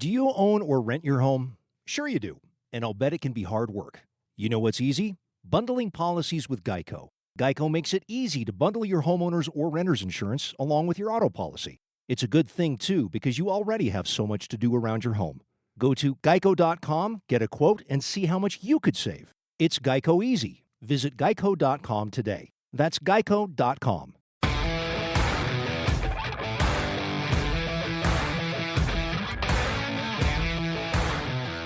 Do you own or rent your home? Sure you do, and I'll bet it can be hard work. You know what's easy? Bundling policies with Geico. Geico makes it easy to bundle your homeowner's or renter's insurance along with your auto policy. It's a good thing, too, because you already have so much to do around your home. Go to geico.com, get a quote, and see how much you could save. It's Geico Easy. Visit geico.com today. That's geico.com.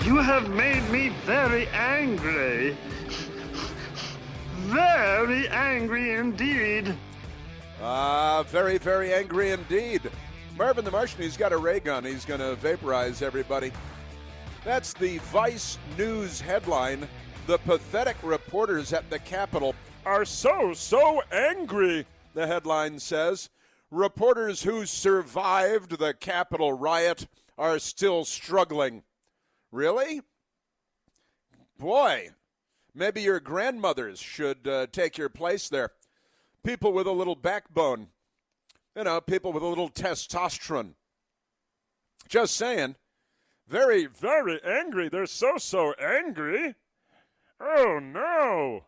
You have made me very angry. Very angry indeed. Very, very angry indeed. Marvin the Martian, he's got a ray gun. He's going to vaporize everybody. That's the Vice News headline. The pathetic reporters at the Capitol are so angry, the headline says. Reporters who survived the Capitol riot are still struggling. Really? Boy, maybe your grandmothers should take your place there. People with a little backbone. You know, people with a little testosterone. Just saying. Very, very angry. They're so angry. Oh, no.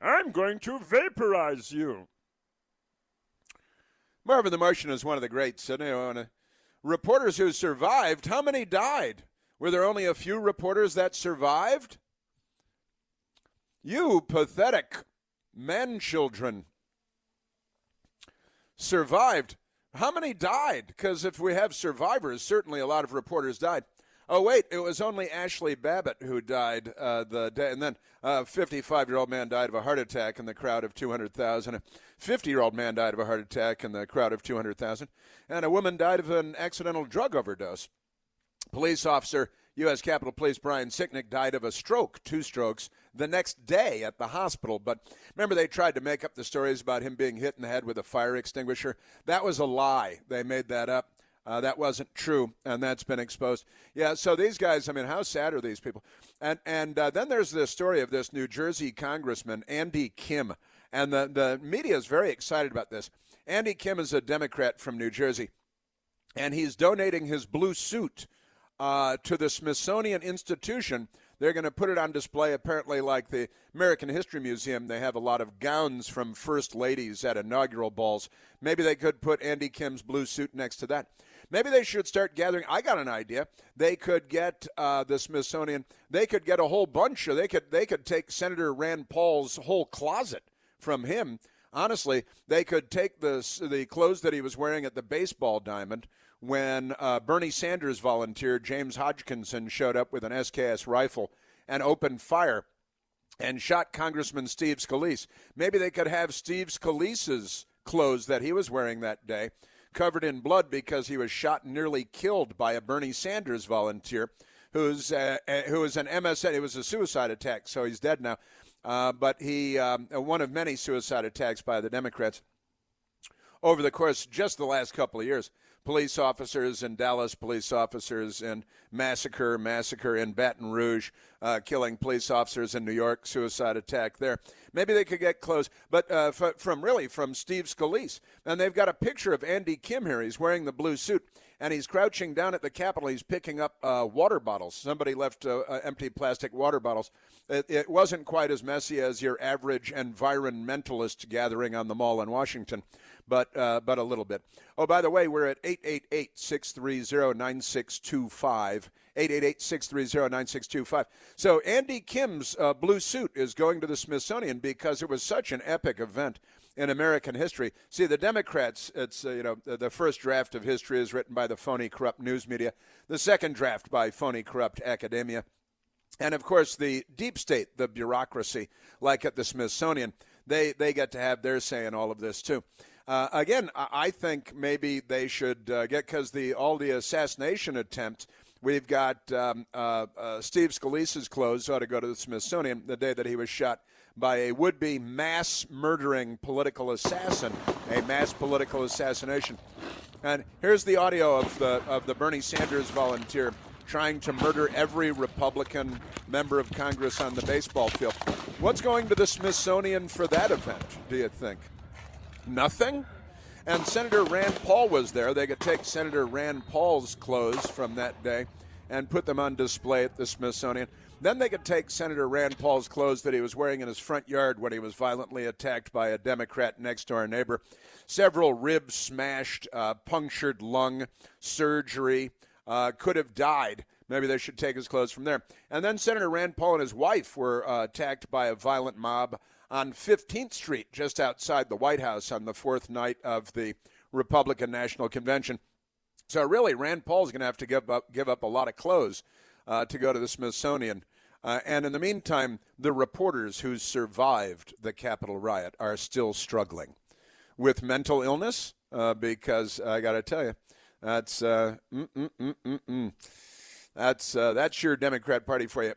I'm going to vaporize you. Marvin the Martian is one of the greats. Reporters who survived, how many died? Were there only a few reporters that survived? You pathetic man-children survived. How many died? Because if we have survivors, certainly a lot of reporters died. Oh, wait, it was only Ashley Babbitt who died the day. And then a 55-year-old man died of a heart attack in the crowd of 200,000. A 50-year-old man died of a heart attack in the crowd of 200,000. And a woman died of an accidental drug overdose. Police officer, U.S. Capitol Police Brian Sicknick, died of a stroke, 2 strokes, the next day at the hospital. But remember, they tried to make up the stories about him being hit in the head with a fire extinguisher. That was a lie. They made that up. That wasn't true, and that's been exposed. Yeah, so these guys, I mean, how sad are these people? And then there's the story of this New Jersey congressman, Andy Kim, and the media is very excited about this. Andy Kim is a Democrat from New Jersey, and he's donating his blue suit to the Smithsonian Institution. They're going to put it on display, apparently like the American History Museum. They have a lot of gowns from first ladies at inaugural balls. Maybe they could put Andy Kim's blue suit next to that. Maybe they should start gathering. I got an idea. They could get the Smithsonian. They could get a whole bunch, or they could take Senator Rand Paul's whole closet from him. Honestly, they could take the clothes that he was wearing at the baseball diamond when Bernie Sanders volunteer James Hodgkinson showed up with an SKS rifle and opened fire and shot Congressman Steve Scalise. Maybe they could have Steve Scalise's clothes that he was wearing that day covered in blood because he was shot and nearly killed by a Bernie Sanders volunteer who was an MSN. It was a suicide attack, so he's dead now. But he one of many suicide attacks by the Democrats over the course just the last couple of years. Police officers in Dallas, police officers in massacre in Baton Rouge, killing police officers in New York, suicide attack there. Maybe they could get close, but from Steve Scalise. And they've got a picture of Andy Kim here. He's wearing the blue suit, and he's crouching down at the Capitol. He's picking up water bottles. Somebody left empty plastic water bottles. It wasn't quite as messy as your average environmentalist gathering on the Mall in Washington, but a little bit. Oh, by the way, we're at 888-630-9625, 888-630-9625. So Andy Kim's blue suit is going to the Smithsonian because it was such an epic event in American history. See, the Democrats, it's, the first draft of history is written by the phony, corrupt news media, the second draft by phony, corrupt academia, and, of course, the deep state, the bureaucracy, like at the Smithsonian, they get to have their say in all of this, too. Again, I think maybe they should get, because all the assassination attempts, we've got Steve Scalise's clothes ought to go to the Smithsonian the day that he was shot by a would-be mass-murdering political assassin, a mass political assassination. And here's the audio of the Bernie Sanders volunteer trying to murder every Republican member of Congress on the baseball field. What's going to the Smithsonian for that event, do you think? Nothing? And Senator Rand Paul was there. They could take Senator Rand Paul's clothes from that day and put them on display at the Smithsonian. Then they could take Senator Rand Paul's clothes that he was wearing in his front yard when he was violently attacked by a Democrat next-door neighbor. Several ribs smashed, punctured lung, surgery, could have died. Maybe they should take his clothes from there. And then Senator Rand Paul and his wife were attacked by a violent mob on 15th Street, just outside the White House on the fourth night of the Republican National Convention. So really, Rand Paul's going to have to give up a lot of clothes to go to the Smithsonian. And in the meantime, the reporters who survived the Capitol riot are still struggling with mental illness because I got to tell you, that's your Democrat Party for you.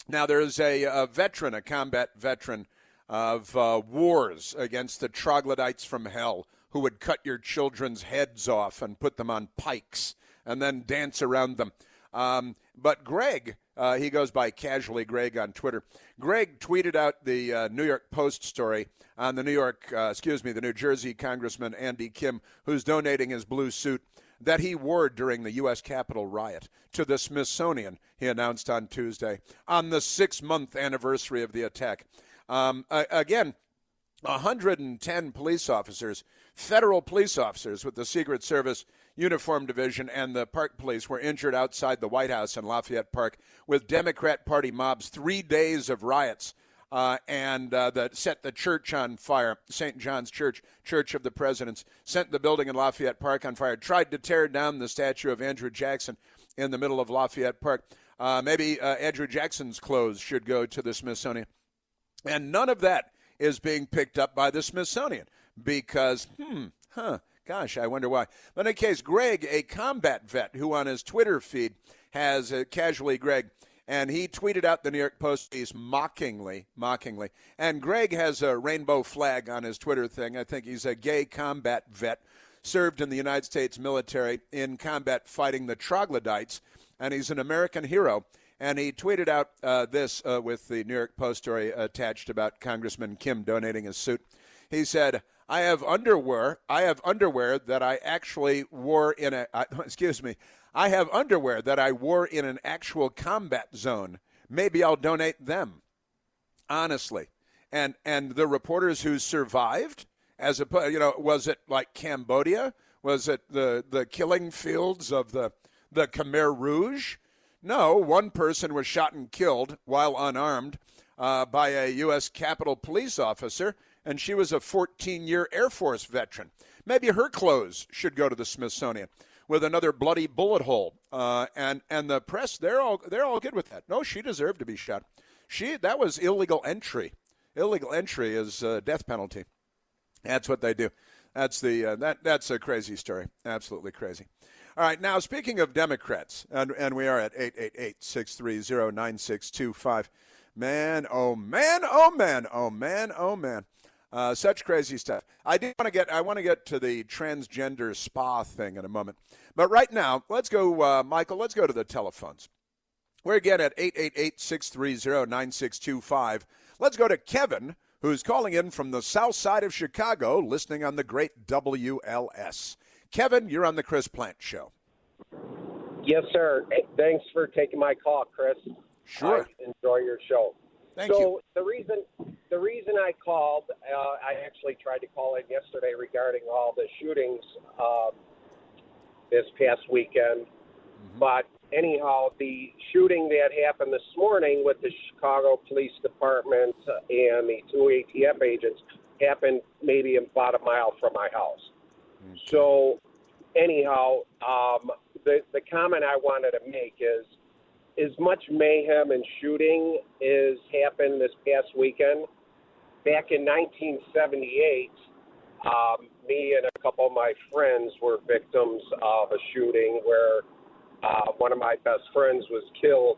Now, there's a veteran, a combat veteran of wars against the troglodytes from hell who would cut your children's heads off and put them on pikes and then dance around them. But Greg, he goes by Casually Greg on Twitter. Greg tweeted out the New York Post story on the New Jersey Congressman Andy Kim, who's donating his blue suit that he wore during the U.S. Capitol riot to the Smithsonian, he announced on Tuesday, on the 6-month anniversary of the attack. Again, 110 police officers, federal police officers with the Secret Service Uniform Division and the Park Police were injured outside the White House in Lafayette Park with Democrat Party mobs. 3 days of riots that set the church on fire. St. John's Church, Church of the Presidents, set the building in Lafayette Park on fire, tried to tear down the statue of Andrew Jackson in the middle of Lafayette Park. Maybe Andrew Jackson's clothes should go to the Smithsonian. And none of that is being picked up by the Smithsonian because, gosh, I wonder why. But in any case, Greg, a combat vet who on his Twitter feed has Casually Greg, and he tweeted out the New York Post piece mockingly. And Greg has a rainbow flag on his Twitter thing. I think he's a gay combat vet, served in the United States military in combat fighting the troglodytes, and he's an American hero. And he tweeted out this with the New York Post story attached about Congressman Kim donating his suit. He said, I have underwear that I actually wore in I have underwear that I wore in an actual combat zone. Maybe I'll donate them. Honestly. And the reporters who survived, was it like Cambodia? Was it the killing fields of the Khmer Rouge? No, one person was shot and killed while unarmed by a U.S. Capitol Police officer, and she was a 14-year Air Force veteran. Maybe her clothes should go to the Smithsonian with another bloody bullet hole. And the press, they're all good with that. No, she deserved to be shot. That was illegal entry. Illegal entry is death penalty. That's what they do. That's a crazy story. Absolutely crazy. All right, now speaking of Democrats, and we are at 888-630-9625. Man, oh man, oh man, oh man, oh man. Such crazy stuff. I want to get to the transgender spa thing in a moment. But right now, let's go, Michael, let's go to the telephones. We're again at 888-630-9625. Let's go to Kevin, who's calling in from the south side of Chicago, listening on the great WLS. Kevin, you're on the Chris Plant Show. Yes, sir. Thanks for taking my call, Chris. Sure. I enjoy your show. Thank you. The reason I called, I actually tried to call in yesterday regarding all the shootings this past weekend. Mm-hmm. But anyhow, the shooting that happened this morning with the Chicago Police Department and the 2 ATF agents happened maybe about a mile from my house. Okay. So anyhow, the comment I wanted to make is, as much mayhem and shooting has happened this past weekend, back in 1978, me and a couple of my friends were victims of a shooting where one of my best friends was killed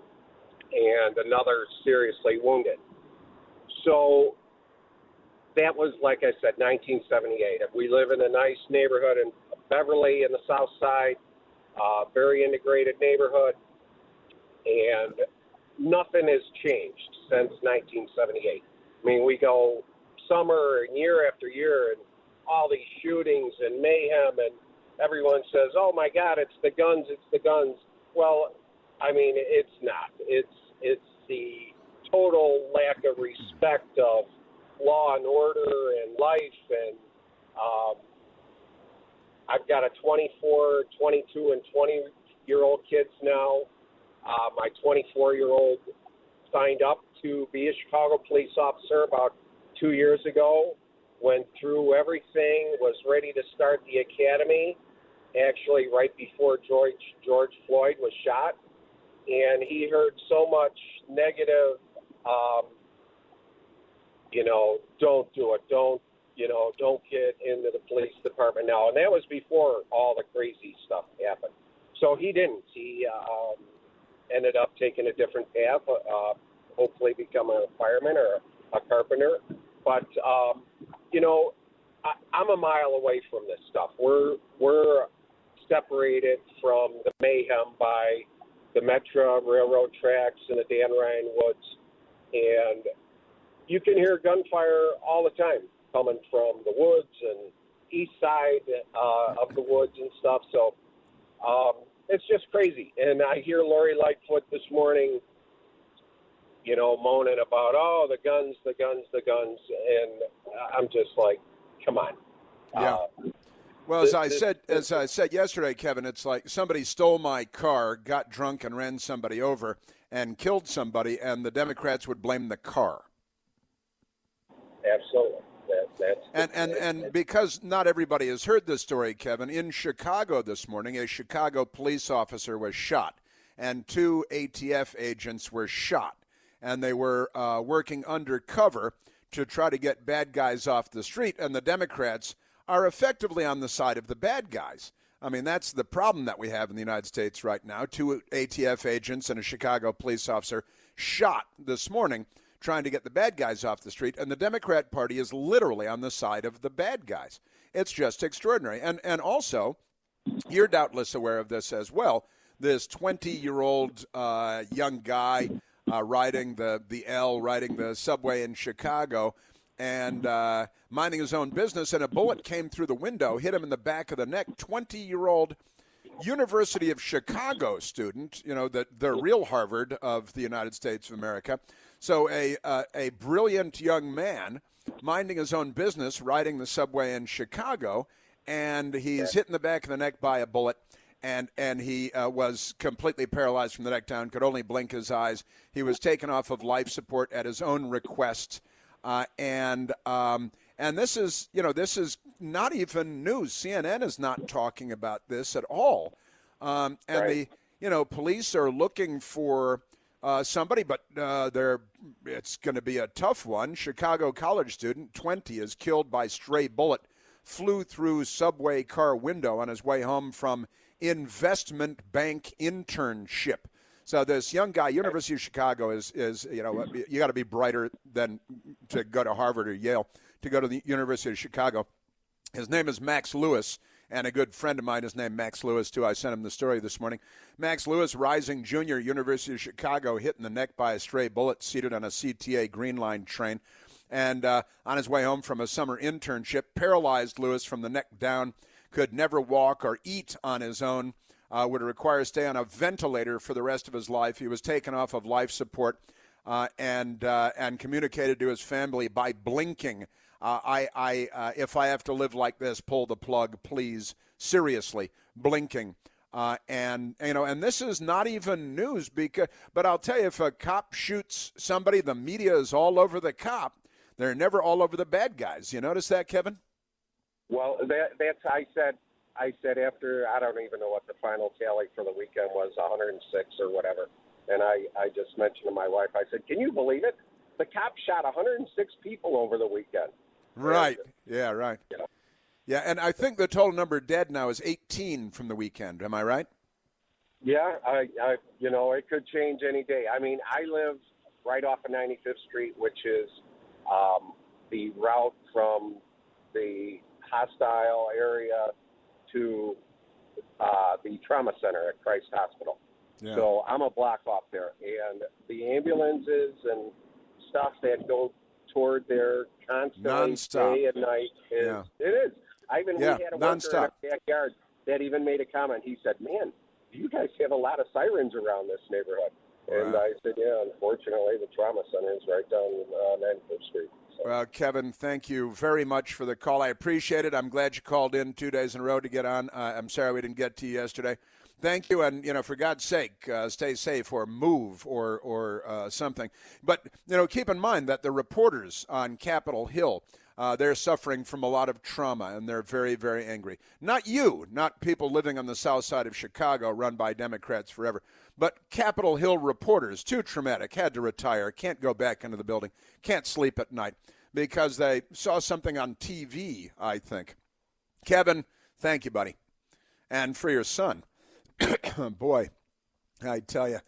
and another seriously wounded. So that was, like I said, 1978. We live in a nice neighborhood in Beverly in the south side, very integrated neighborhood, and nothing has changed since 1978. I mean, we go summer and year after year, and all these shootings and mayhem, and everyone says, "Oh my God, it's the guns, it's the guns." Well, I mean, it's not. It's the total lack of respect of law and order and life. And I've got a 24, 22, and 20-year-old kids now. My 24-year-old signed up to be a Chicago police officer about 2 years ago, went through everything, was ready to start the academy, actually right before George Floyd was shot. And he heard so much negative, don't do it, don't get into the police department now. And that was before all the crazy stuff happened. So he didn't. He ended up taking a different path, hopefully becoming a fireman or a carpenter. But, I'm a mile away from this stuff. We're separated from the mayhem by the Metro railroad tracks and the Dan Ryan Woods. And you can hear gunfire all the time coming from the woods and east side of the woods and stuff. So it's just crazy. And I hear Lori Lightfoot this morning, moaning about, the guns. And I'm just like, come on. Yeah. Well, as I said yesterday, Kevin, it's like somebody stole my car, got drunk and ran somebody over and killed somebody, and the Democrats would blame the car. Absolutely. And because not everybody has heard this story, Kevin, in Chicago this morning, a Chicago police officer was shot, and 2 ATF agents were shot, and they were working undercover to try to get bad guys off the street, and the Democrats are effectively on the side of the bad guys. I mean, that's the problem that we have in the United States right now. 2 ATF agents and a Chicago police officer shot this morning trying to get the bad guys off the street, and the Democrat Party is literally on the side of the bad guys. It's just extraordinary. And also, you're doubtless aware of this as well, this 20-year-old young guy riding the subway in Chicago and minding his own business, and a bullet came through the window, hit him in the back of the neck. 20-year-old University of Chicago student, the real Harvard of the United States of America. So a brilliant young man minding his own business, riding the subway in Chicago, and he's hit in the back of the neck by a bullet. And he was completely paralyzed from the neck down, could only blink his eyes. He was taken off of life support at his own request. And this is not even news. CNN is not talking about this at all. The police are looking for somebody, but it's going to be a tough one. Chicago college student, 20, is killed by stray bullet, flew through subway car window on his way home from investment bank internship. So this young guy, University of Chicago, is you got to be brighter than to go to Harvard or Yale to go to the University of Chicago. His name is Max Lewis, and a good friend of mine is named Max Lewis, too. I sent him the story this morning. Max Lewis, rising junior, University of Chicago, hit in the neck by a stray bullet, seated on a CTA Green Line train. And on his way home from a summer internship, paralyzed Lewis from the neck down, could never walk or eat on his own, would require stay on a ventilator for the rest of his life. He was taken off of life support and communicated to his family by blinking. If I have to live like this, pull the plug, please. Seriously, blinking. And this is not even news, but I'll tell you, if a cop shoots somebody, the media is all over the cop. They're never all over the bad guys. You notice that, Kevin? Well, that's I said after, I don't even know what the final tally for the weekend was, 106 or whatever. And I just mentioned to my wife, I said, can you believe it? The cops shot 106 people over the weekend. Right. Yeah, right. Yeah, and I think the total number dead now is 18 from the weekend. Am I right? Yeah, it could change any day. I mean, I live right off of 95th Street, which is the route from the hostile area to the trauma center at Christ Hospital. Yeah. So I'm a block off there. And the ambulances and stuff that go toward there constantly, Nonstop. day and night. It is. We had a worker in our backyard that even made a comment. He said, "Man, you guys have a lot of sirens around this neighborhood." And I said, "Yeah, unfortunately, the trauma center is right down 95th Street." So. Well, Kevin, thank you very much for the call. I appreciate it. I'm glad you called in 2 days in a row to get on. I'm sorry we didn't get to you yesterday. Thank you, and for God's sake, stay safe or move or something. But keep in mind that the reporters on Capitol Hill, they're suffering from a lot of trauma, and they're very, very angry. Not you, not people living on the south side of Chicago, run by Democrats forever, but Capitol Hill reporters, too traumatic, had to retire, can't go back into the building, can't sleep at night because they saw something on TV, I think. Kevin, thank you, buddy, and for your son. Boy, I tell you,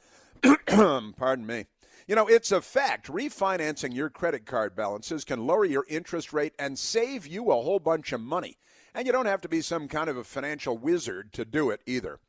pardon me. It's a fact. Refinancing your credit card balances can lower your interest rate and save you a whole bunch of money. And you don't have to be some kind of a financial wizard to do it either.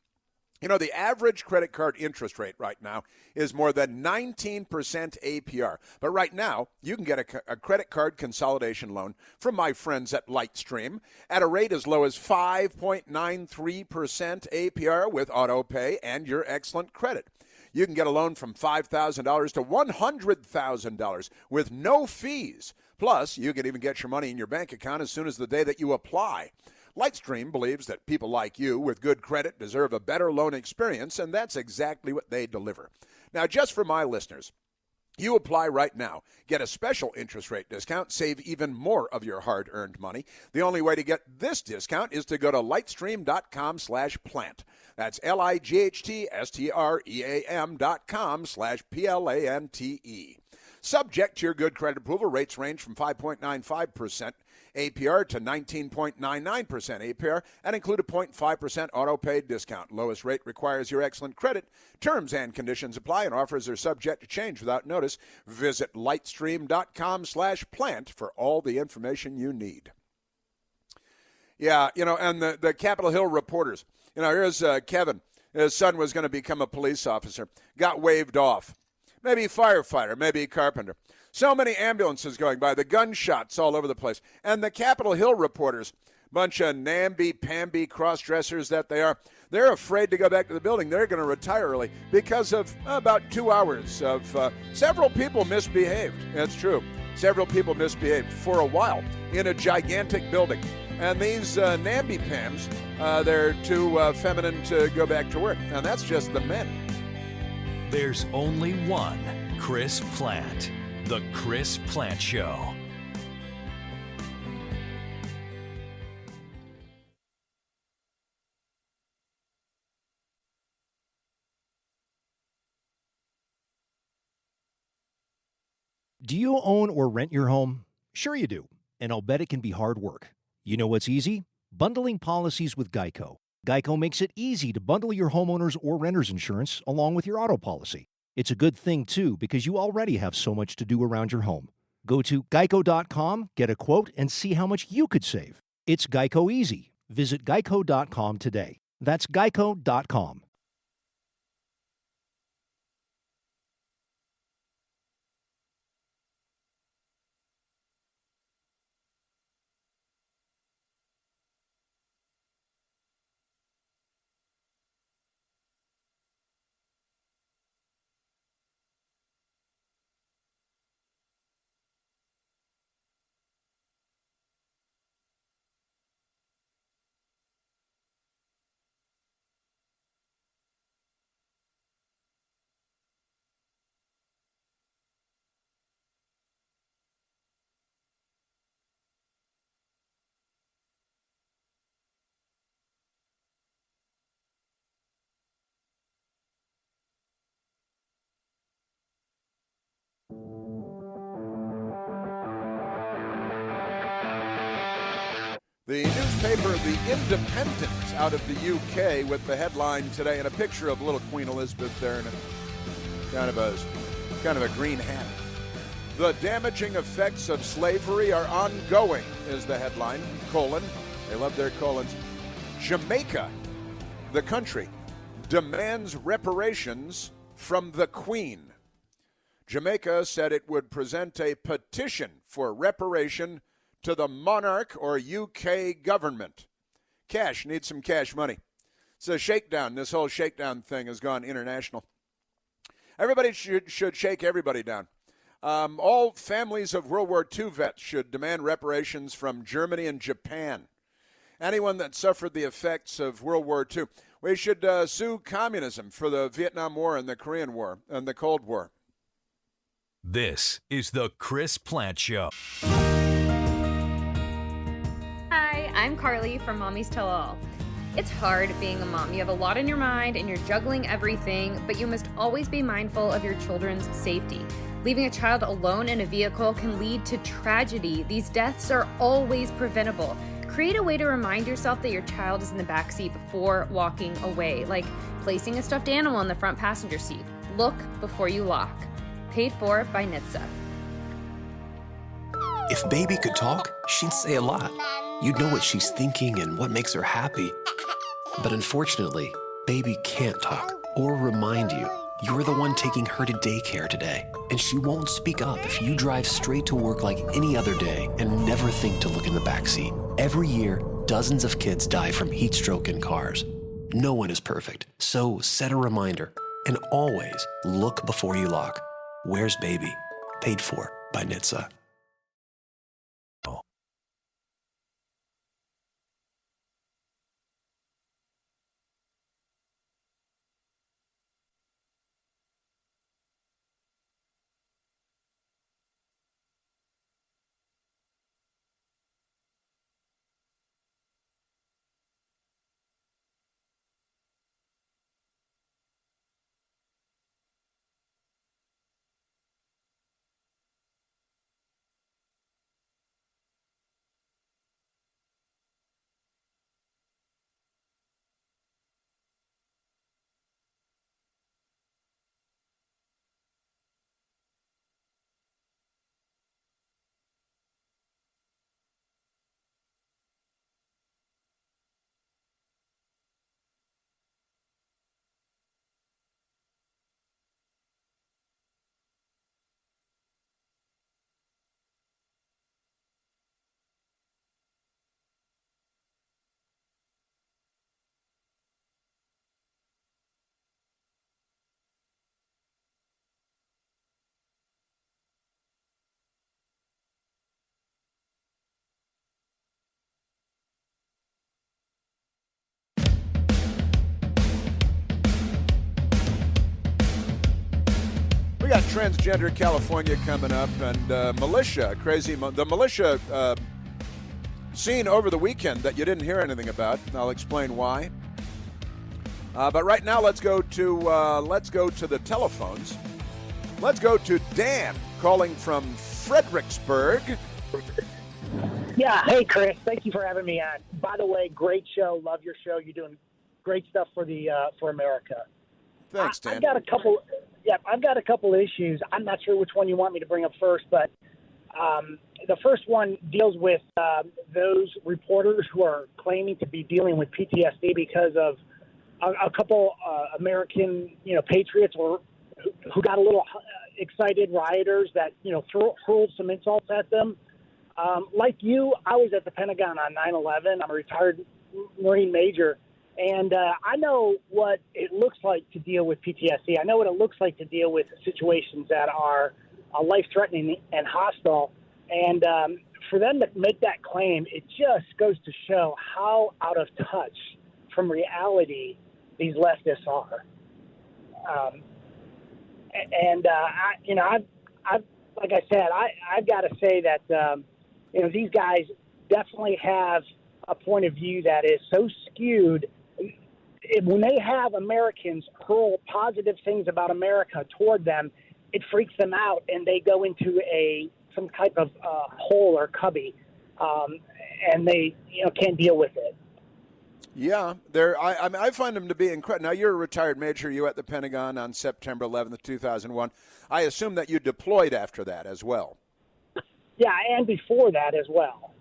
The average credit card interest rate right now is more than 19% APR. But right now, you can get a credit card consolidation loan from my friends at Lightstream at a rate as low as 5.93% APR with auto pay and your excellent credit. You can get a loan from $5,000 to $100,000 with no fees. Plus, you can even get your money in your bank account as soon as the day that you apply. Lightstream believes that people like you with good credit deserve a better loan experience, and that's exactly what they deliver. Now, just for my listeners, you apply right now, get a special interest rate discount, save even more of your hard-earned money. The only way to get this discount is to go to lightstream.com/plant. That's lightstream.com/PLANTE. Subject to your good credit approval, rates range from 5.95% APR to 19.99% APR and include a 0.5% auto-pay discount. Lowest rate requires your excellent credit. Terms and conditions apply, and offers are subject to change without notice. Visit lightstream.com/plant for all the information you need. Yeah, and the Capitol Hill reporters. Here's Kevin. His son was going to become a police officer. Got waved off. Maybe firefighter, maybe carpenter. So many ambulances going by, the gunshots all over the place. And the Capitol Hill reporters, bunch of namby-pamby cross-dressers that they are, they're afraid to go back to the building. They're going to retire early because of about 2 hours of several people misbehaved. That's true. Several people misbehaved for a while in a gigantic building. And these namby-pams, they're too feminine to go back to work. And that's just the men. There's only one Chris Plant. The Chris Plant Show. Do you own or rent your home? Sure you do, and I'll bet it can be hard work. You know what's easy? Bundling policies with Geico. Geico makes it easy to bundle your homeowner's or renter's insurance along with your auto policy. It's a good thing, too, because you already have so much to do around your home. Go to geico.com, get a quote, and see how much you could save. It's Geico easy. Visit geico.com today. That's geico.com. The newspaper The Independent out of the UK with the headline today and a picture of little Queen Elizabeth there in kind of a green hat. The damaging effects of slavery are ongoing is the headline, colon. They love their colons. Jamaica, the country, demands reparations from the Queen. Jamaica said it would present a petition for reparation to the monarch or UK government. Cash, needs some cash money. It's a shakedown. This whole shakedown thing has gone international. Everybody should shake everybody down. All families of World War II vets should demand reparations from Germany and Japan. Anyone that suffered the effects of World War II. We should sue communism for the Vietnam War and the Korean War and the Cold War. This is the Chris Plant Show. Hi, I'm Carly from Mommy's Tell All. It's hard being a mom. You have a lot on your mind and you're juggling everything, but you must always be mindful of your children's safety. Leaving a child alone in a vehicle can lead to tragedy. These deaths are always preventable. Create a way to remind yourself that your child is in the back seat before walking away, like placing a stuffed animal in the front passenger seat. Look before you lock. Paid for by NHTSA. If baby could talk, she'd say a lot. You'd know what she's thinking and what makes her happy. But unfortunately, baby can't talk or remind you. You're the one taking her to daycare today, and she won't speak up if you drive straight to work like any other day and never think to look in the backseat. Every year, dozens of kids die from heat stroke in cars. No one is perfect, so set a reminder and always look before you lock. Where's Baby? Paid for by NHTSA. We got Transgender California coming up, and the militia scene over the weekend that you didn't hear anything about. I'll explain why. But right now, let's go to the telephones. Let's go to Dan calling from Fredericksburg. Yeah, hey Chris, thank you for having me on. By the way, great show, love your show. You're doing great stuff for America. Thanks, Dan. I've got a couple issues. I'm not sure which one you want me to bring up first, but the first one deals with those reporters who are claiming to be dealing with PTSD because of a couple American, patriots who got a little excited, rioters that, hurled some insults at them. Like you, I was at the Pentagon on 9/11. I'm a retired Marine major. And I know what it looks like to deal with PTSD. I know what it looks like to deal with situations that are life-threatening and hostile. And for them to make that claim, it just goes to show how out of touch from reality these leftists are. Like I said, I've got to say that these guys definitely have a point of view that is so skewed. When they have Americans hurl positive things about America toward them, it freaks them out, and they go into some type of hole or cubby, and they can't deal with it. Yeah, I find them to be incredible. Now, you're a retired major. You were at the Pentagon on September 11th, 2001. I assume that you deployed after that as well. Yeah, and before that as well.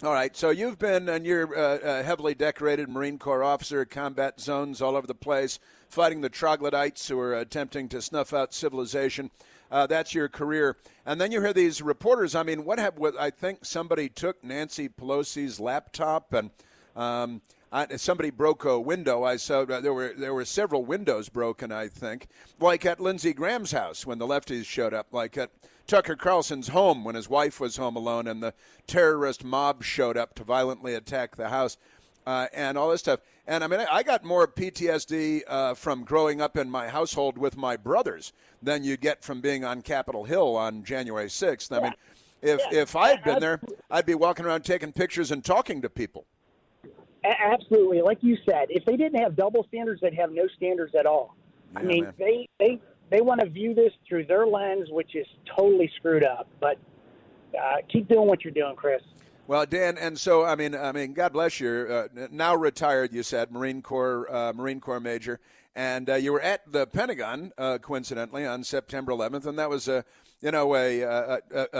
All right, so you've been, and you're a heavily decorated Marine Corps officer, combat zones all over the place, fighting the troglodytes who are attempting to snuff out civilization. that's your career. And then you hear these reporters. I mean, I think somebody took Nancy Pelosi's laptop and somebody broke a window. I saw there were several windows broken, I think, like at Lindsey Graham's house when the lefties showed up, like at Tucker Carlson's home when his wife was home alone and the terrorist mob showed up to violently attack the house, and all this stuff. And I mean, I got more PTSD from growing up in my household with my brothers than you get from being on Capitol Hill on January 6th. I mean, if I had been there, I'd be walking around taking pictures and talking to people. Absolutely. Like you said, if they didn't have double standards, they'd have no standards at all. Yeah, I mean, man. they want to view this through their lens, which is totally screwed up. But keep doing what you're doing, Chris. Well, Dan, and so I mean, God bless you. Now retired, you said, Marine Corps major, and you were at the Pentagon, coincidentally, on September 11th, and that was a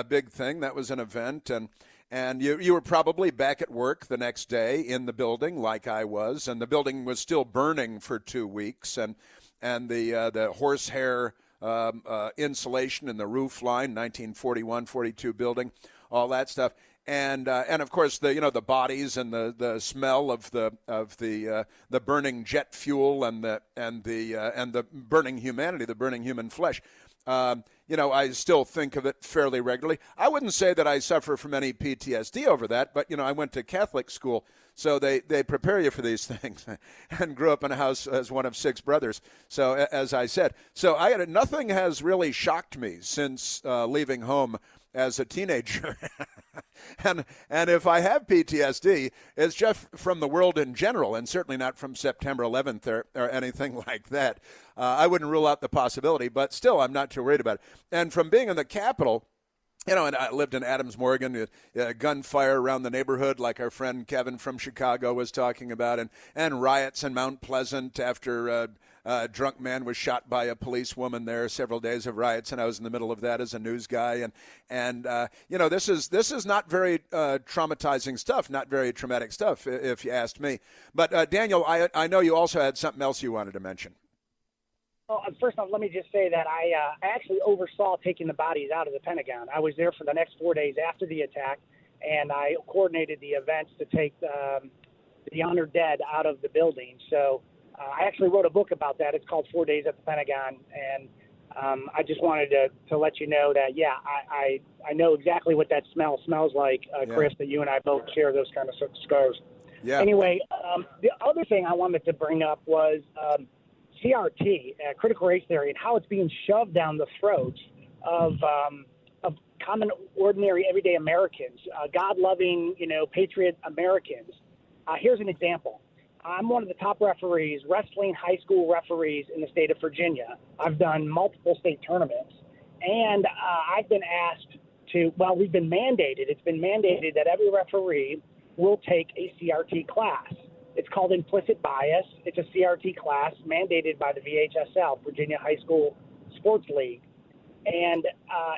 big thing. That was an event, and you were probably back at work the next day in the building, like I was, and the building was still burning for 2 weeks, and the horsehair insulation in the roof line, 1941-42 building, all that stuff. And of course the bodies and the smell of the burning jet fuel and the burning humanity, the burning human flesh. I still think of it fairly regularly. I wouldn't say that I suffer from any PTSD over that, but I went to Catholic school, so they prepare you for these things, and grew up in a house as one of 6 brothers. So as I said, nothing has really shocked me since leaving home as a teenager. and if I have PTSD, it's just from the world in general, and certainly not from September 11th or anything like that. I wouldn't rule out the possibility, but still, I'm not too worried about it. And from being in the Capitol, and I lived in Adams Morgan, gunfire around the neighborhood like our friend Kevin from Chicago was talking about, and riots in Mount Pleasant after a drunk man was shot by a policewoman there, several days of riots, and I was in the middle of that as a news guy. And this is not very traumatizing stuff, not very traumatic stuff, if you asked me. But, Daniel, I know you also had something else you wanted to mention. Well, first off, let me just say that I actually oversaw taking the bodies out of the Pentagon. I was there for the next 4 days after the attack, and I coordinated the events to take the honored dead out of the building. So I actually wrote a book about that. It's called 4 Days at the Pentagon, and I just wanted to let you know that, I know exactly what that smell smells like, Chris, that you and I both share those kind of scars. Yeah. Anyway, the other thing I wanted to bring up was CRT, critical race theory, and how it's being shoved down the throats of common, ordinary, everyday Americans, God-loving, patriot Americans. Here's an example. I'm one of the top referees, wrestling high school referees in the state of Virginia. I've done multiple state tournaments, and I've been asked we've been mandated. It's been mandated that every referee will take a CRT class. It's called implicit bias. It's a CRT class mandated by the VHSL, Virginia High School Sports League. And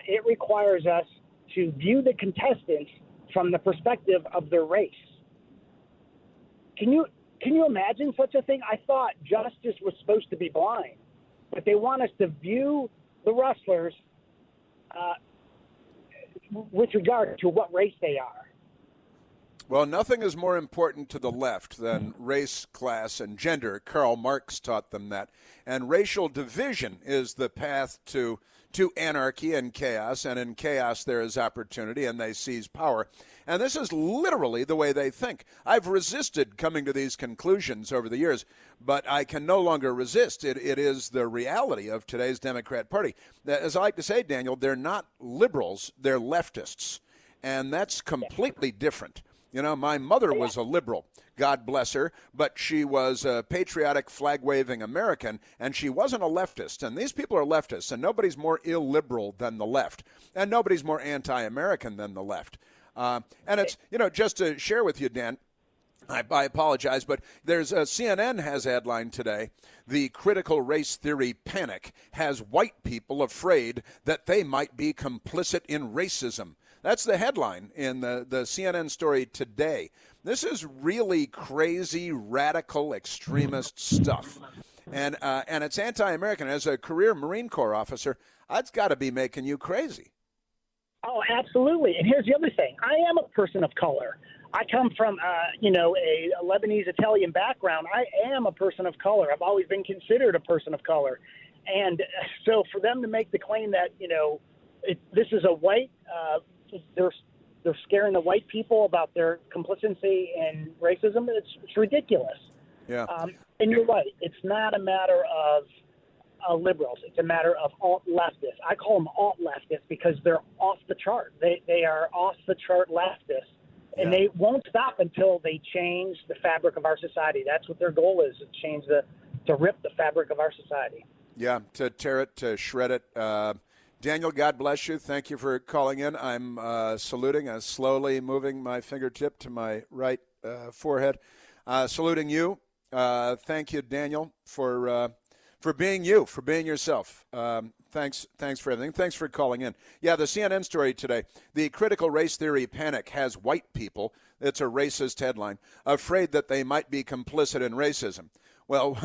it requires us to view the contestants from the perspective of their race. Can you imagine such a thing? I thought justice was supposed to be blind, but they want us to view the wrestlers with regard to what race they are. Well, nothing is more important to the left than race, class, and gender. Karl Marx taught them that. And racial division is the path to anarchy and chaos, and in chaos there is opportunity, and they seize power. And this is literally the way they think. I've resisted coming to these conclusions over the years, but I can no longer resist. It is the reality of today's Democrat Party. As I like to say, Daniel, they're not liberals, they're leftists, and that's completely different. My mother was a liberal, God bless her, but she was a patriotic, flag-waving American, and she wasn't a leftist. And these people are leftists, and nobody's more illiberal than the left, and nobody's more anti-American than the left. And it's, just to share with you, Dan, I apologize, but there's CNN has a headline today, the critical race theory panic has white people afraid that they might be complicit in racism. That's the headline in the CNN story today. This is really crazy, radical, extremist stuff. and it's anti-American. As a career Marine Corps officer, that's got to be making you crazy. Oh, absolutely. And here's the other thing. I am a person of color. I come from, a Lebanese Italian background. I am a person of color. I've always been considered a person of color. And so for them to make the claim that, this is a white, they're scaring the white people about their complicity in racism, it's ridiculous. Yeah. And you're right. It's not a matter of liberals. It's a matter of alt-leftists. I call them alt-leftists because they're off the chart. They are off-the-chart leftists, and they won't stop until they change the fabric of our society. That's what their goal is, to rip the fabric of our society. Yeah, to tear it, to shred it. Daniel, God bless you. Thank you for calling in. I'm saluting, slowly moving my fingertip to my right forehead. Saluting you. Thank you, Daniel, for being you, for being yourself. Thanks for everything. Thanks for calling in. Yeah, the CNN story today, the critical race theory panic has white people, it's a racist headline, afraid that they might be complicit in racism. Well,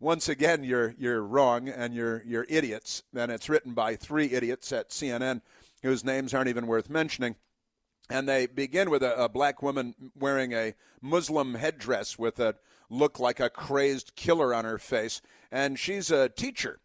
once again, you're wrong and you're idiots. And it's written by 3 idiots at CNN whose names aren't even worth mentioning. And they begin with a black woman wearing a Muslim headdress with a look like a crazed killer on her face. And she's a teacher.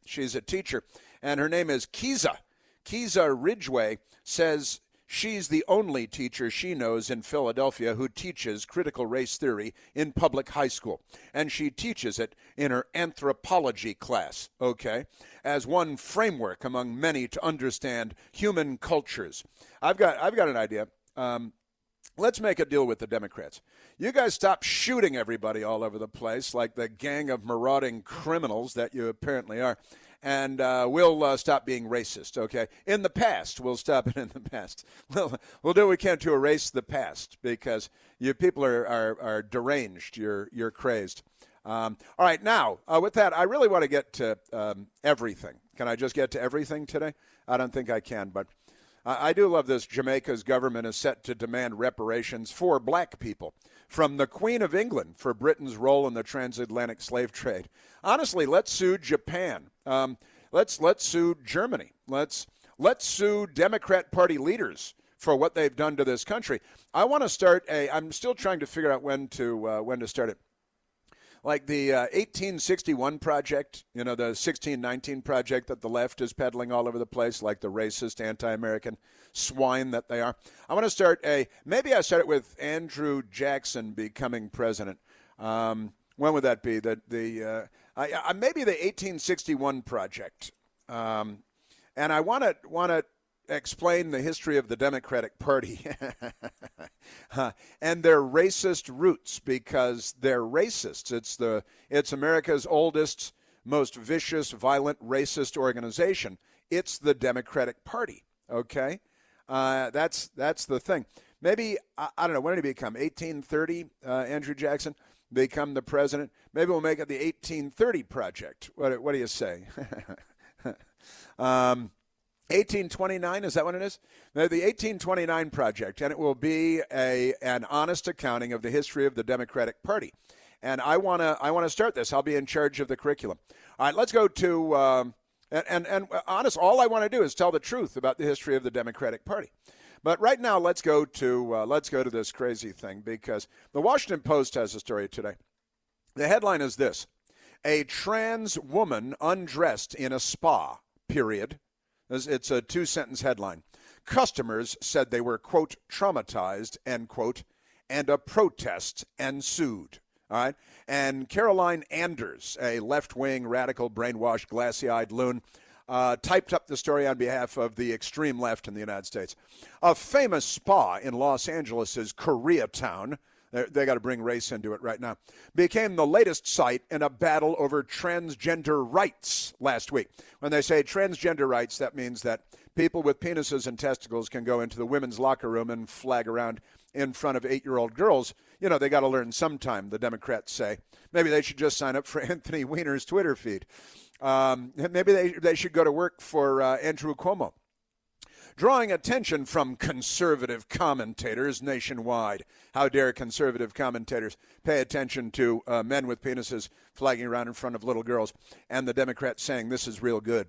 And her name is Kiza. Kiza Ridgway says she's the only teacher she knows in Philadelphia who teaches critical race theory in public high school. And she teaches it in her anthropology class, okay, as one framework among many to understand human cultures. I've got an idea. Let's make a deal with the Democrats. You guys stop shooting everybody all over the place like the gang of marauding criminals that you apparently are. And we'll stop being racist, okay? In the past, we'll stop it in the past. We'll do what we can to erase the past because you people are deranged. You're crazed. All right, now, with that, I really want to get to everything. Can I just get to everything today? I don't think I can, but I do love this. Jamaica's government is set to demand reparations for black people from the Queen of England for Britain's role in the transatlantic slave trade. Honestly, let's sue Japan. Let's sue Germany. Let's sue Democrat Party leaders for what they've done to this country. I want to start I'm still trying to figure out when to start it. Like the 1861 project, the 1619 project that the left is peddling all over the place, like the racist, anti-American swine that they are. I want to start maybe I start it with Andrew Jackson becoming president. When would that be? Maybe the 1861 project. And I want to explain the history of the Democratic Party and their racist roots, because they're racists. It's America's oldest, most vicious, violent, racist organization. It's the Democratic Party. Okay, that's the thing. Maybe I don't know, when did he become? 1830. Andrew Jackson become the president. Maybe we'll make it the 1830 project. What do you say? 1829, is that what it is? The 1829 project, and it will be an honest accounting of the history of the Democratic Party. And I want to start this. I'll be in charge of the curriculum. All right, let's go to and honest. All I want to do is tell the truth about the history of the Democratic Party. But right now, let's go to this crazy thing, because the Washington Post has a story today. The headline is this: a trans woman undressed in a spa. Period. It's a 2-sentence headline. Customers said they were, quote, traumatized, end quote, and a protest ensued. All right. And Caroline Anders, a left-wing, radical, brainwashed, glassy-eyed loon, typed up the story on behalf of the extreme left in the United States. A famous spa in Los Angeles' Koreatown, they got to bring race into it right now, became the latest site in a battle over transgender rights last week. When they say transgender rights, that means that people with penises and testicles can go into the women's locker room and flag around in front of 8-year-old girls. They got to learn sometime, the Democrats say. Maybe they should just sign up for Anthony Weiner's Twitter feed. Maybe they should go to work for Andrew Cuomo. drawing attention from conservative commentators nationwide. How dare conservative commentators pay attention to men with penises flagging around in front of little girls, and the Democrats saying this is real good.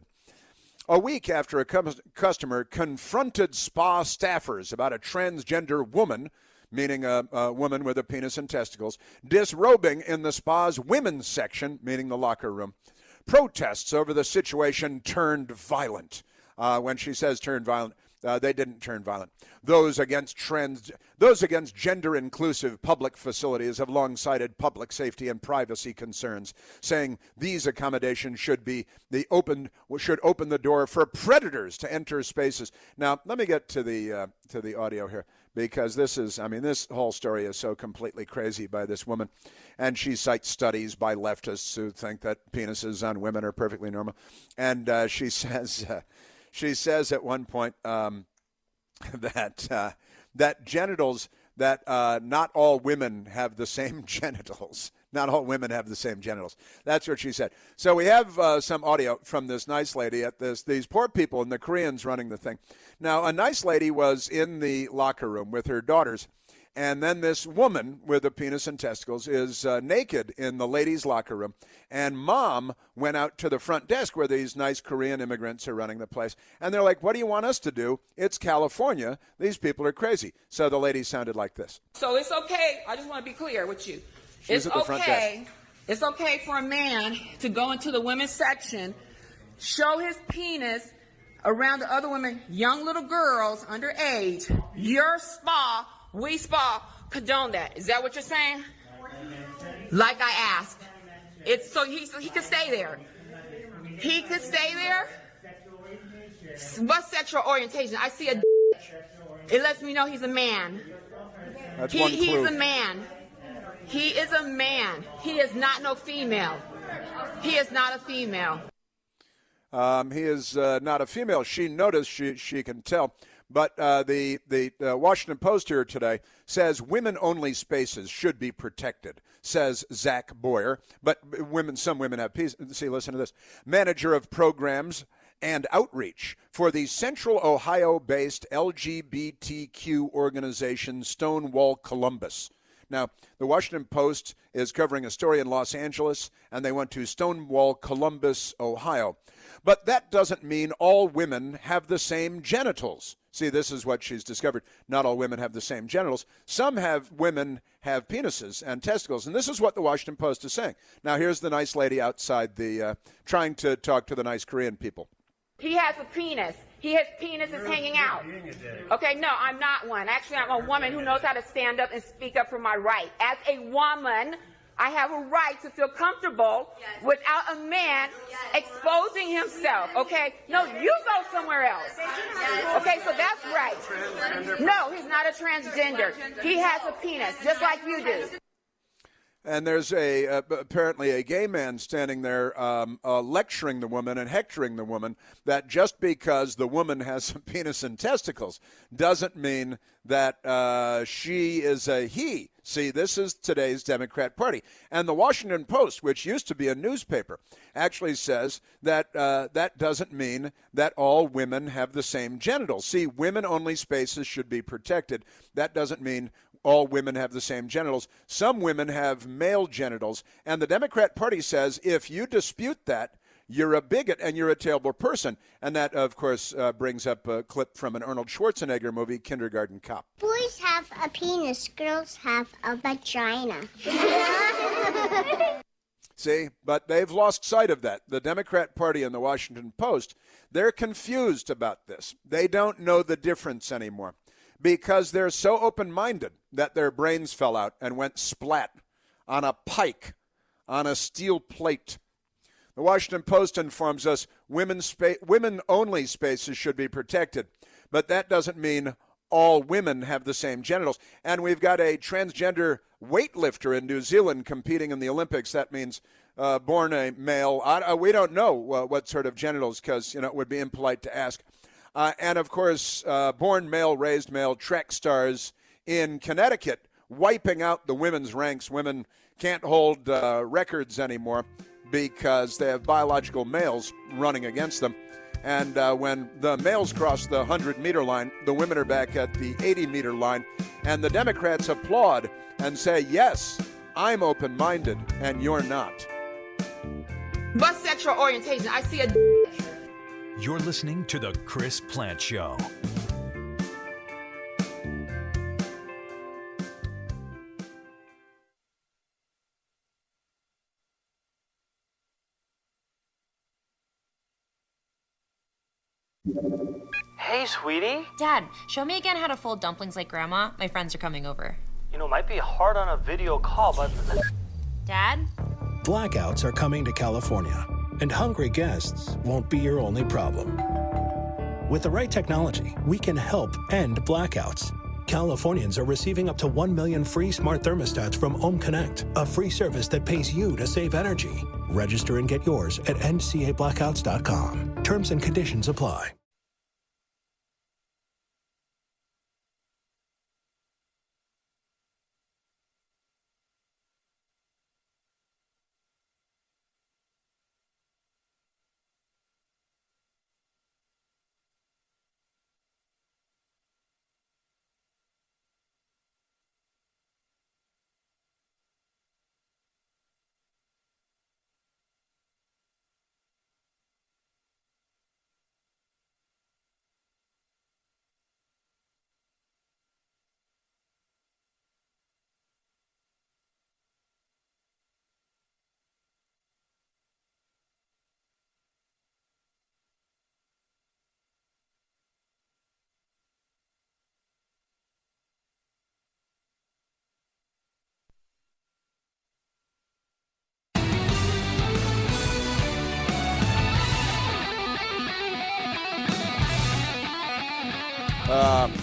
A week after a customer confronted spa staffers about a transgender woman, meaning a woman with a penis and testicles, disrobing in the spa's women's section, meaning the locker room, protests over the situation turned violent. When she says turned violent, they didn't turn violent. Those against gender-inclusive public facilities have long cited public safety and privacy concerns, saying these accommodations should open the door for predators to enter spaces. Now, let me get to the audio here, because this whole story is so completely crazy by this woman, and she cites studies by leftists who think that penises on women are perfectly normal, and she says at one point that genitals, that not all women have the same genitals. Not all women have the same genitals. That's what she said. So we have some audio from this nice lady at these poor people and the Koreans running the thing. Now, a nice lady was in the locker room with her daughters, and then this woman with a penis and testicles is naked in the ladies' locker room. And mom went out to the front desk where these nice Korean immigrants are running the place. And they're like, what do you want us to do? It's California. These people are crazy. So the lady sounded like this. So it's okay. I just want to be clear with you. She's at the front desk. It's okay for a man to go into the women's section, show his penis around the other women, young little girls underage. Your spa, we spa, condone that. Is that what you're saying? Like I asked. It's so he could stay there. He could stay there. What sexual orientation? I see a d. It lets me know he's a man. That's one clue. He's a man. He is a man. He is not no female. He is not a female. He is not a female. She noticed, she can tell. But the Washington Post here today says women-only spaces should be protected, says Zach Boyer. But some women have peace. See, listen to this. Manager of programs and outreach for the Central Ohio-based LGBTQ organization Stonewall Columbus. Now, the Washington Post is covering a story in Los Angeles, and they went to Stonewall Columbus, Ohio. But that doesn't mean all women have the same genitals. See, this is what she's discovered. Not all women have the same genitals. Some women have penises and testicles, and this is what the Washington Post is saying. Now, here's the nice lady outside trying to talk to the nice Korean people. He has a penis. His penis is hanging out. Okay, no, I'm not one. Actually, I'm a woman who knows how to stand up and speak up for my right. As a woman, I have a right to feel comfortable without a man exposing himself, okay? No, you go somewhere else. Okay, so that's right. No, he's not a transgender. He has a penis, just like you do. And there's apparently a gay man standing there lecturing the woman and hectoring the woman that just because the woman has a penis and testicles doesn't mean that she is a he. See, this is today's Democrat Party. And the Washington Post, which used to be a newspaper, actually says that that doesn't mean that all women have the same genitals. See, women-only spaces should be protected. That doesn't mean all women have the same genitals. Some women have male genitals. And the Democrat Party says if you dispute that, you're a bigot and you're a terrible person. And that, of course, brings up a clip from an Arnold Schwarzenegger movie, Kindergarten Cop. Boys have a penis, girls have a vagina. See, but they've lost sight of that. The Democrat Party and the Washington Post, they're confused about this. They don't know the difference anymore because they're so open-minded that their brains fell out and went splat on a pike, on a steel plate. The Washington Post informs us women-only spaces should be protected, but that doesn't mean all women have the same genitals. And we've got a transgender weightlifter in New Zealand competing in the Olympics. That means born a male. We don't know what sort of genitals because, it would be impolite to ask. And, of course, born male, raised male, track stars in Connecticut wiping out the women's ranks. Women can't hold records anymore because they have biological males running against them. And when the males cross the 100-meter line, the women are back at the 80-meter line. And the Democrats applaud and say, yes, I'm open-minded, and you're not. But sexual orientation, I see a You're listening to The Chris Plant Show. Hey, sweetie. Dad, show me again how to fold dumplings like Grandma. My friends are coming over. You know, it might be hard on a video call, but... Dad? Blackouts are coming to California, and hungry guests won't be your only problem. With the right technology, we can help end blackouts. Californians are receiving up to 1 million free smart thermostats from Ohm Connect, a free service that pays you to save energy. Register and get yours at ndcablackouts.com. Terms and conditions apply.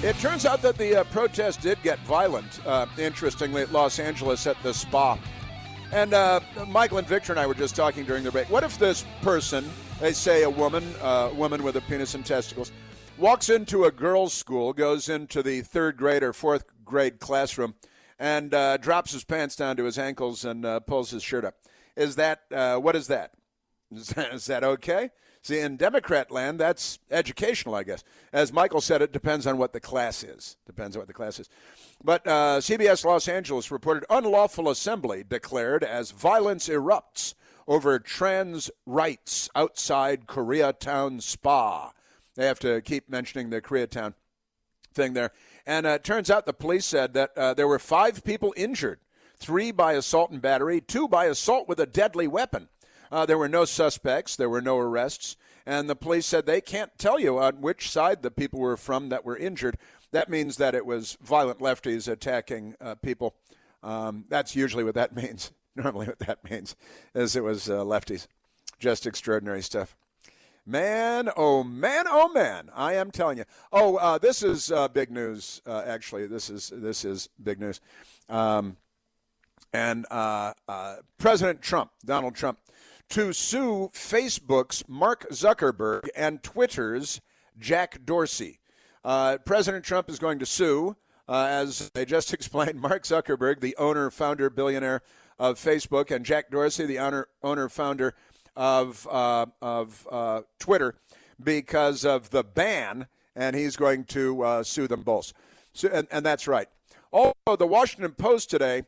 It turns out that the protest did get violent, interestingly, at Los Angeles at the spa. And Michael and Victor and I were just talking during the break. What if this person, they say a woman with a penis and testicles, walks into a girls' school, goes into the 3rd grade or 4th grade classroom, and drops his pants down to his ankles and pulls his shirt up? Is that, what is that? Is that okay? See, in Democrat land, that's educational, I guess. As Michael said, it depends on what the class is. Depends on what the class is. But CBS Los Angeles reported unlawful assembly declared as violence erupts over trans rights outside Koreatown Spa. They have to keep mentioning the Koreatown thing there. And it turns out the police said that there were 5 people injured, 3 by assault and battery, 2 by assault with a deadly weapon. There were no suspects. There were no arrests. And the police said they can't tell you on which side the people were from that were injured. That means that it was violent lefties attacking people. That's usually what that means. Normally what that means is it was lefties. Just extraordinary stuff. Man, oh man, oh man. I am telling you. Oh, this is big news, actually. This is big news. And President Trump, Donald Trump, to sue Facebook's Mark Zuckerberg and Twitter's Jack Dorsey. President Trump is going to sue, as I just explained, Mark Zuckerberg, the owner, founder, billionaire of Facebook, and Jack Dorsey, the owner, founder of Twitter, because of the ban, and he's going to sue them both. So, and that's right. Also, the Washington Post today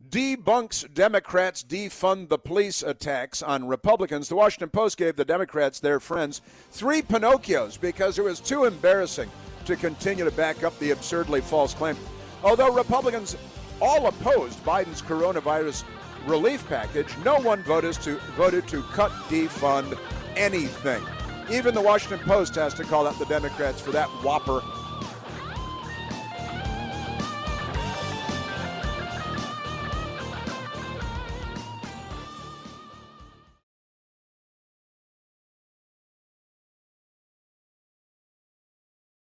debunks Democrats defund the police attacks on Republicans. The Washington Post gave the Democrats, their friends, 3 Pinocchios because it was too embarrassing to continue to back up the absurdly false claim. Although Republicans all opposed Biden's coronavirus relief package, no one voted to cut, defund anything. Even the Washington Post has to call out the Democrats for that whopper